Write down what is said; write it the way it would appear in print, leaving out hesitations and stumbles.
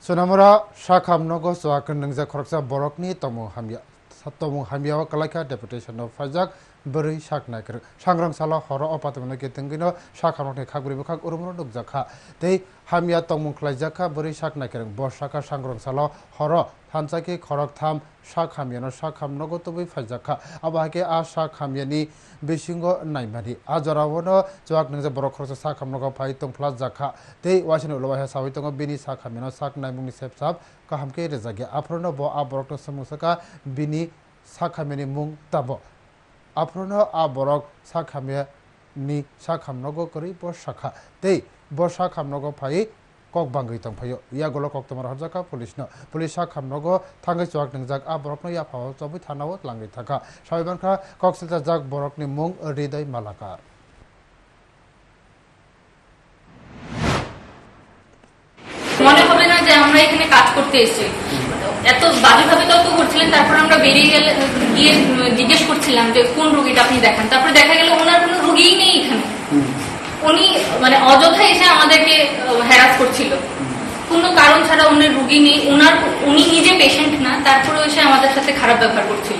Sonamura Shakamnogo Swakanangza Koroksa Borokni Tomu Hamia Kalaka Deputation of Fajak Buri Shaknaker Shangrang Sala Horo Opatamana Getangino Shakamok Kagribaka Urumur Zaka they Hamia Tomu Klajaka Buri Shaknaker Boshaka Shangrang Sala Horo Hansaki Korok Tam Shakamiano Shakam Nogo to be Fajaka Abake A Shakamiani Bishingo Naimadi Azarawano Joaknanga Borokos Sakam Nogo Paiton Plazaka they Washington Loa Savitongo Bini Sakamino Sak Naimuni Sepsab Kahamke Rezagi Aprono Bo Aborok Samusaka Bini Sakamini Mung Tabo Aprono Aborok Sakamia Ni Sakam Nogo Kori Boshaka they Boshakam Nogo Pai Kok Bangitong Payo Yagolo Koktomar Hazaka Police no Police Sakam Nogo Tanga Joak Zak Aborokno Yapao Tobi Tanawat Langitaka Shabanka Coxita Zak Borokni Mung Ridai Malaka মনে হবে না যে আমরা এখানে কাজ করতে এসেছি এত বাজেভাবে তত করছিলেন তারপর আমরা বেরিয়ে গিয়ে জিজ্ঞেস করছিলাম যে কোন রোগীটা আপনি দেখান তারপর দেখা গেল ওনার কোনো রোগীই নেই এখানে উনি মানে অযথা এসে আমাদেরকে হ্যারাস করছিল কোনো কারণ ছাড়া উনি রোগী নেই উনি নিজে পেশেন্ট না তারপরে এসে আমাদের সাথে খারাপ ব্যবহার করছিল